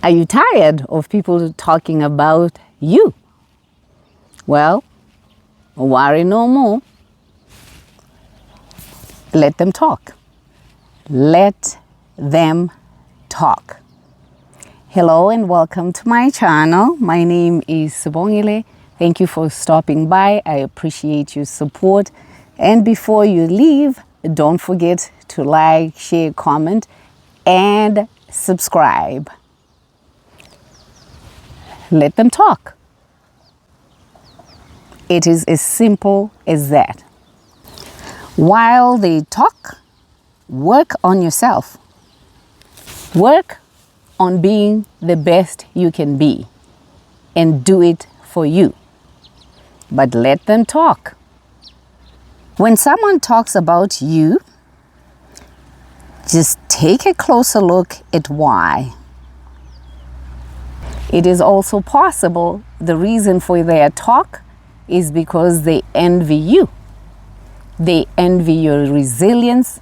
Are you tired of people talking about you? Well, worry no more. Let them talk. Let them talk. Hello and welcome to my channel. My name is Sibongile. Thank you for stopping by. I appreciate your support. And before you leave, don't forget to like, share, comment, and subscribe. Let them talk. It is as simple as that. While they talk, work on yourself. Work on being the best you can be and do it for you. But let them talk. When someone talks about you, just take a closer look at why. It is also possible the reason for their talk is because they envy you. They envy your resilience.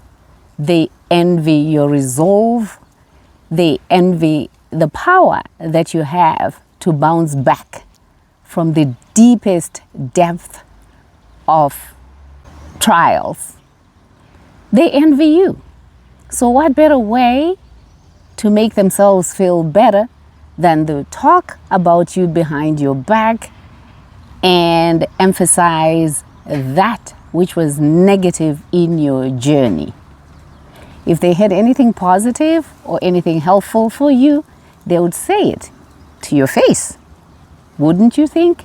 They envy your resolve. They envy the power that you have to bounce back from the deepest depth of trials. They envy you. So what better way to make themselves feel better than to talk about you behind your back and emphasize that which was negative in your journey. If they had anything positive or anything helpful for you, they would say it to your face. Wouldn't you think?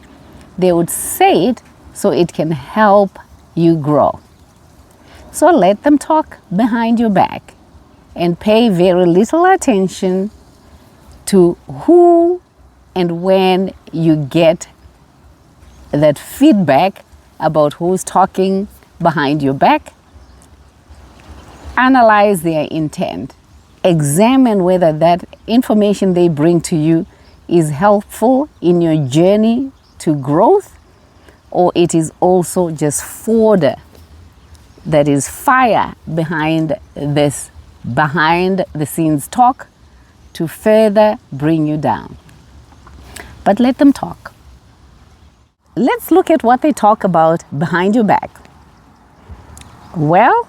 They would say it so it can help you grow. So let them talk behind your back and pay very little attention to who and when you get that feedback about who's talking behind your back. Analyze their intent. Examine whether that information they bring to you is helpful in your journey to growth, or it is also just fodder, that is fire behind this behind the scenes talk to further bring you down. But let them talk. Let's look at what they talk about behind your back. Well,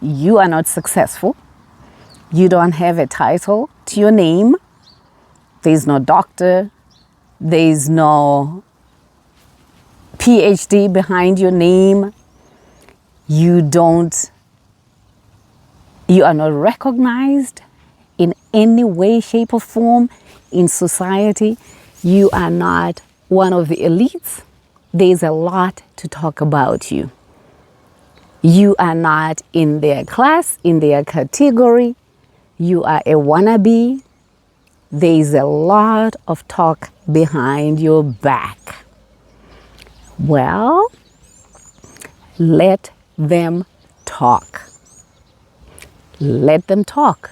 you are not successful. You don't have a title to your name. There's no doctor. There's no PhD behind your name. You are not recognized in any way, shape, or form in society. You are not one of the elites. There's a lot to talk about you. You are not in their class, in their category. You are a wannabe. There's a lot of talk behind your back. Well, let them talk. Let them talk.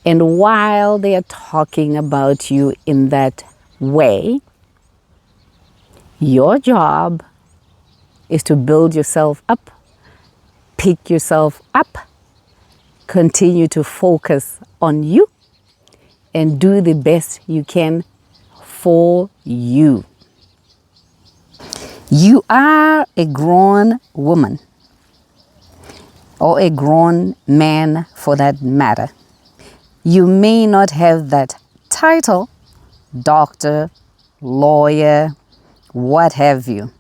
And while they are talking about you in that way, your job is to build yourself up, pick yourself up, continue to focus on you, and do the best you can for you. You are a grown woman, or a grown man for that matter. You may not have that title, doctor, lawyer, what have you,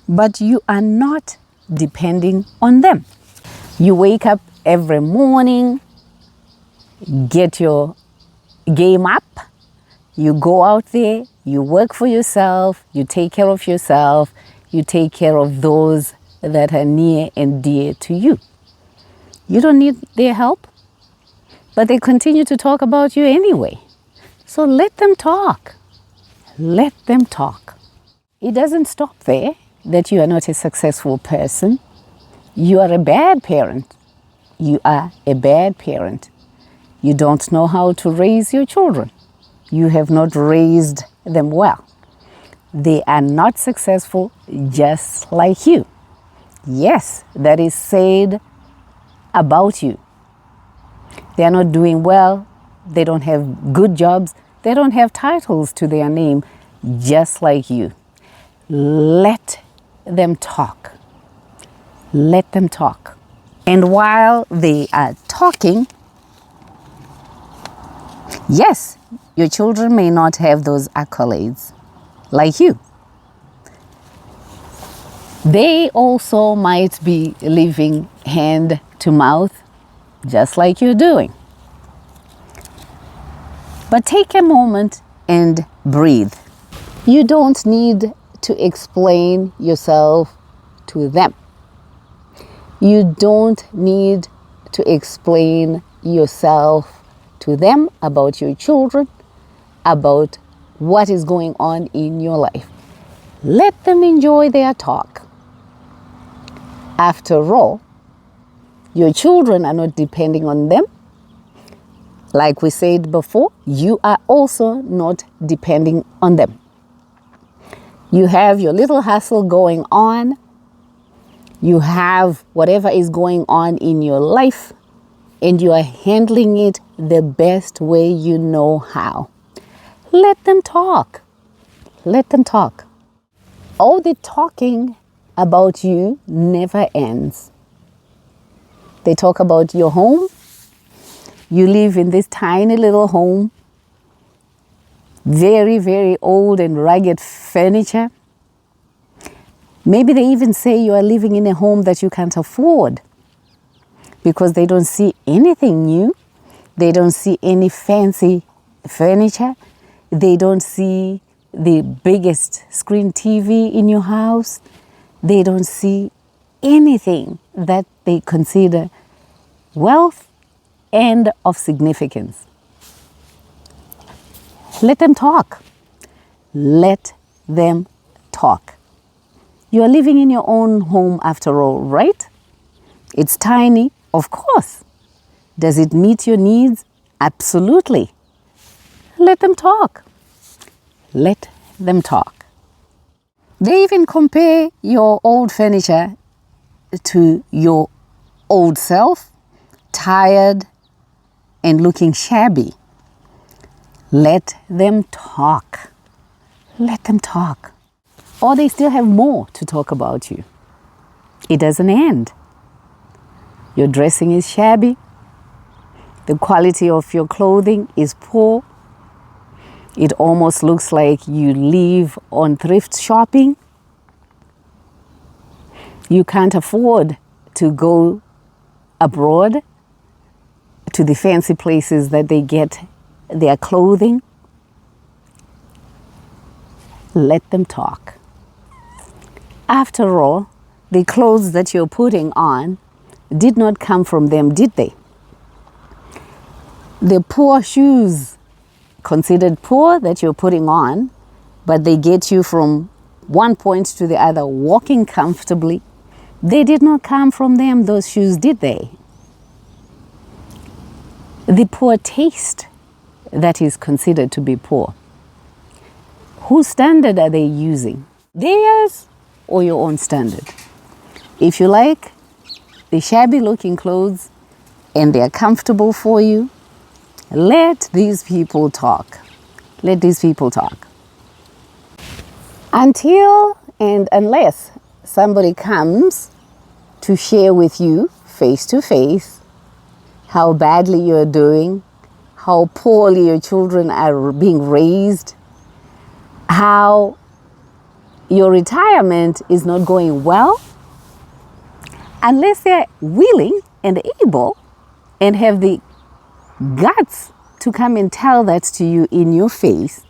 but you are not depending on them. You wake up every morning, get your game up, you go out there, you work for yourself, you take care of yourself, you take care of those that are near and dear to you. You don't need their help, but they continue to talk about you anyway. So let them talk. Let them talk. It doesn't stop there that you are not a successful person. You are a bad parent. You are a bad parent. You don't know how to raise your children. You have not raised them well. They are not successful just like you. Yes, that is said about you. They are not doing well they don't have good jobs, they don't have titles to their name, just like you. Let them talk. Let them talk. And while they are talking, yes, your children may not have those accolades like you. They also might be living hand to mouth, just like you're doing. But take a moment and breathe. You don't need to explain yourself to them. You don't need to explain yourself to them about your children, about what is going on in your life. Let them enjoy their talk. After all, your children are not depending on them. Like we said before, you are also not depending on them. You have your little hustle going on. You have whatever is going on in your life, and you are handling it the best way you know how. Let them talk. Let them talk. All the talking about you never ends. They talk about your home. You live in this tiny little home, very, very old and rugged furniture. Maybe they even say you are living in a home that you can't afford because they don't see anything new. They don't see any fancy furniture. They don't see the biggest screen TV in your house. They don't see anything that they consider wealth and of significance. Let them talk. Let them talk. You are living in your own home after all, right? It's tiny, of course. Does it meet your needs? Absolutely. Let them talk. Let them talk. They even compare your old furniture to your old self, tired and looking shabby. Let them talk. Let them talk. Or they still have more to talk about you. It doesn't end. Your dressing is shabby. The quality of your clothing is poor. It almost looks like you live on thrift shopping. You can't afford to go abroad to the fancy places that they get their clothing. Let them talk. After all, the clothes that you're putting on did not come from them, did they? The poor shoes, considered poor, that you're putting on, but they get you from one point to the other, walking comfortably. They did not come from them, those shoes, did they? The poor taste that is considered to be poor, whose standard are they using? Theirs or your own standard? If you like the shabby looking clothes and they are comfortable for you, let these people talk. Let these people talk. Until and unless somebody comes to share with you face to face how badly you're doing, how poorly your children are being raised, how your retirement is not going well, unless they're willing and able and have the guts to come and tell that to you in your face,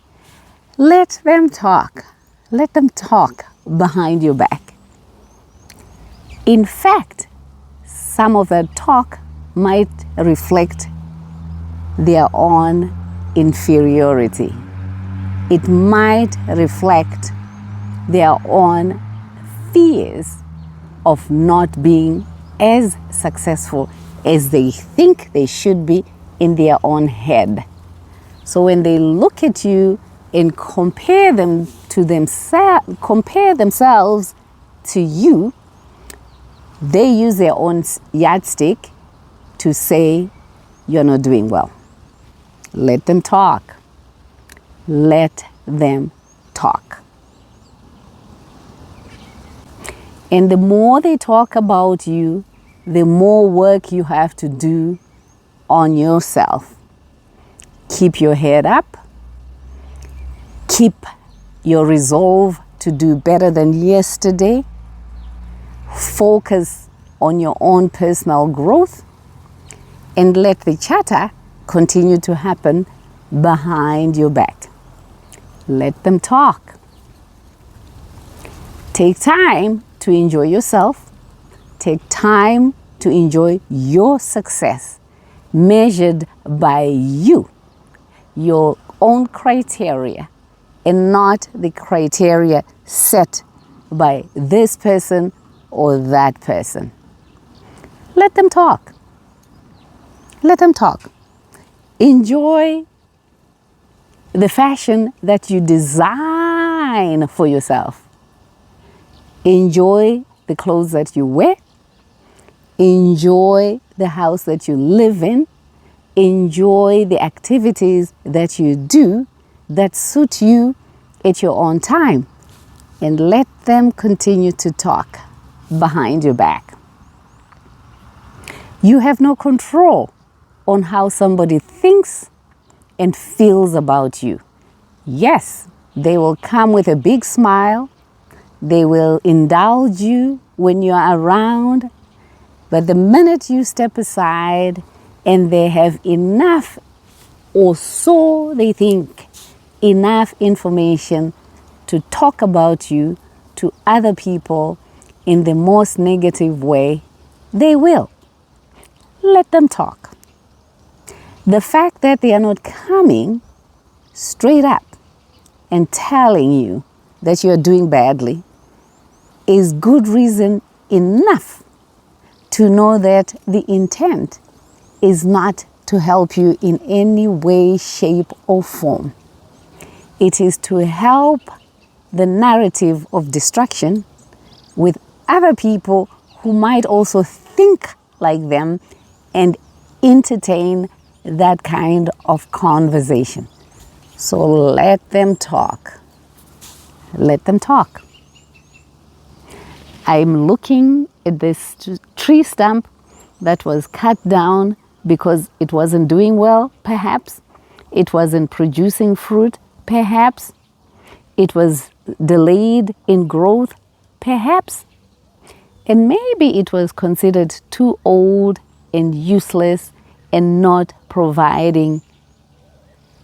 let them talk. Let them talk behind your back. In fact, some of that talk might reflect their own inferiority. It might reflect their own fears of not being as successful as they think they should be in their own head. So when they look at you and compare themselves to you, they use their own yardstick to say you're not doing well. Let them talk. Let them talk. And the more they talk about you, the more work you have to do on yourself. Keep your head up. Keep your resolve to do better than yesterday. Focus on your own personal growth and let the chatter continue to happen behind your back. Let them talk. Take time to enjoy yourself. Take time to enjoy your success measured by you, your own criteria, and not the criteria set by this person or that person. Let them talk. Let them talk. Enjoy the fashion that you design for yourself. Enjoy the clothes that you wear. Enjoy the house that you live in. Enjoy the activities that you do that suit you at your own time. And let them continue to talk behind your back. You have no control on how somebody thinks and feels about you. Yes, they will come with a big smile. They will indulge you when you're around. But the minute you step aside and they have enough, or so they think, enough information to talk about you to other people in the most negative way, they will. Let them talk. The fact that they are not coming straight up and telling you that you are doing badly is good reason enough to know that the intent is not to help you in any way, shape, or form. It is to help the narrative of destruction with other people who might also think like them and entertain that kind of conversation. So let them talk. Let them talk. I'm looking at this tree stump that was cut down because it wasn't doing well, perhaps. It wasn't producing fruit, perhaps. It was delayed in growth, perhaps. And maybe it was considered too old and useless and not providing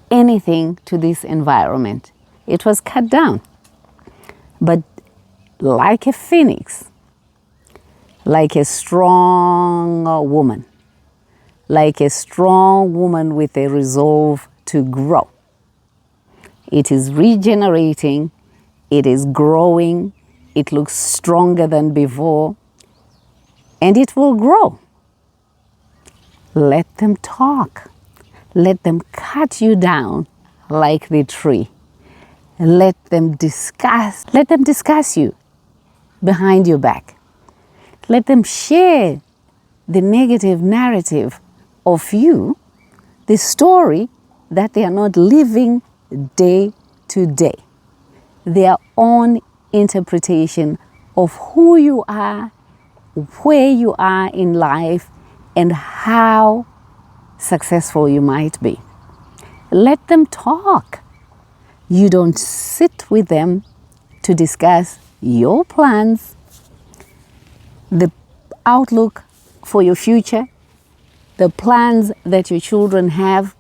anything to this environment. It was cut down. But like a phoenix, like a strong woman, like a strong woman with a resolve to grow, it is regenerating, it is growing, it looks stronger than before, and it will grow. Let them talk. Let them cut you down like the tree. Let them discuss you behind your back. Let them share the negative narrative of you, the story that they are not living day to day. Their own interpretation of who you are, where you are in life, and how successful you might be. Let them talk. You don't sit with them to discuss your plans, the outlook for your future, the plans that your children have.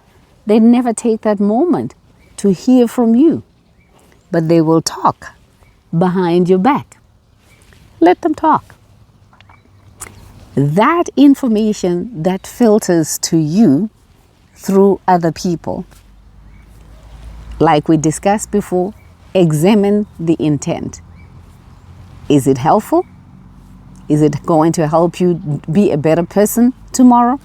They never take that moment to hear from you, but they will talk behind your back. Let them talk. That information that filters to you through other people, like we discussed before, examine the intent. Is it helpful? Is it going to help you be a better person tomorrow?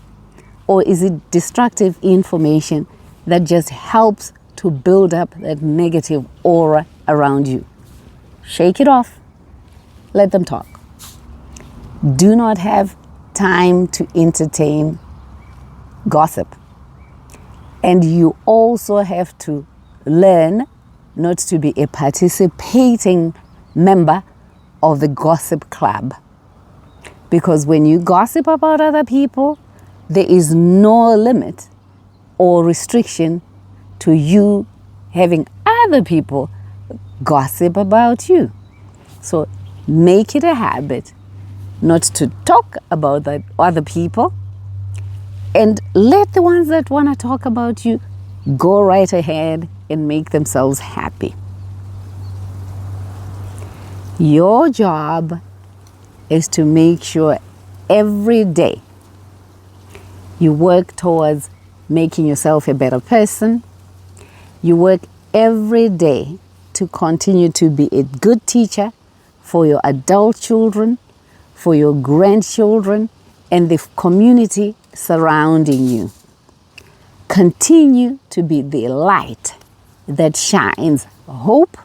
Or is it destructive information that just helps to build up that negative aura around you? Shake it off. Let them talk. Do not have time to entertain gossip. And you also have to learn not to be a participating member of the gossip club. Because when you gossip about other people, there is no limit or restriction to you having other people gossip about you. So make it a habit not to talk about the other people, and let the ones that want to talk about you go right ahead and make themselves happy. Your job is to make sure every day you work towards making yourself a better person. You work every day to continue to be a good teacher for your adult children, for your grandchildren, and the community surrounding you. Continue to be the light that shines hope,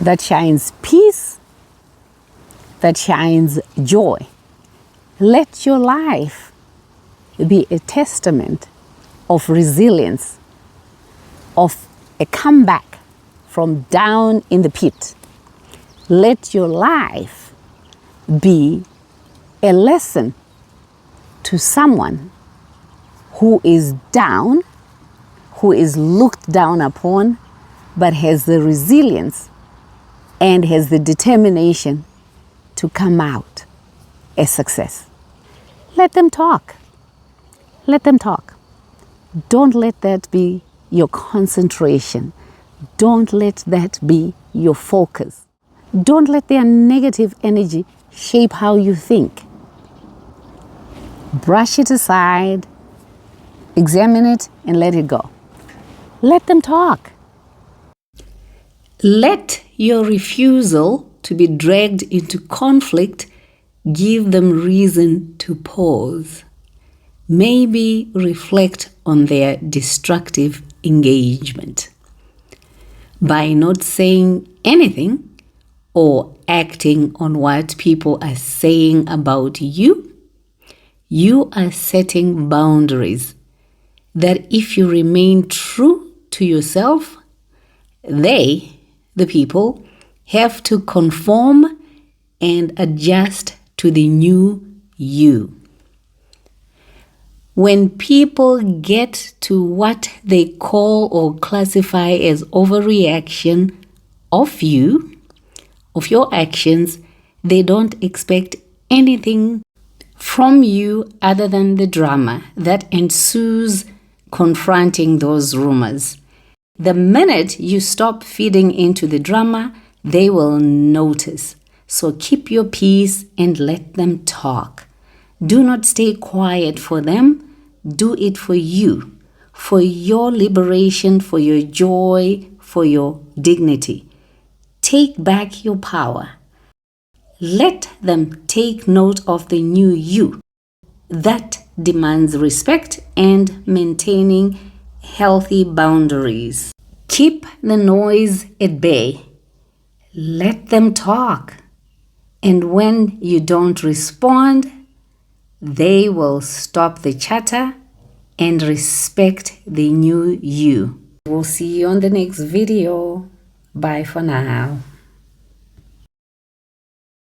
that shines peace, that shines joy. Let your life be a testament of resilience, of a comeback from down in the pit. Let your life be a lesson to someone who is down, who is looked down upon, but has the resilience and has the determination to come out a success. Let them talk. Let them talk. Don't let that be your concentration. Don't let that be your focus. Don't let their negative energy shape how you think. Brush it aside, examine it, and let it go. Let them talk. Let your refusal to be dragged into conflict give them reason to pause. Maybe reflect on their destructive engagement. By not saying anything or acting on what people are saying about you, you are setting boundaries that if you remain true to yourself, they, the people, have to conform and adjust to the new you. When people get to what they call or classify as overreaction of you, of your actions, they don't expect anything from you other than the drama that ensues confronting those rumors. The minute you stop feeding into the drama, they will notice. So keep your peace and let them talk. Do not stay quiet for them. Do it for you, for your liberation, for your joy, for your dignity. Take back your power. Let them take note of the new you that demands respect and maintaining healthy boundaries. Keep the noise at bay. Let them talk. And when you don't respond, they will stop the chatter and respect the new you. We'll see you on the next video. Bye for now.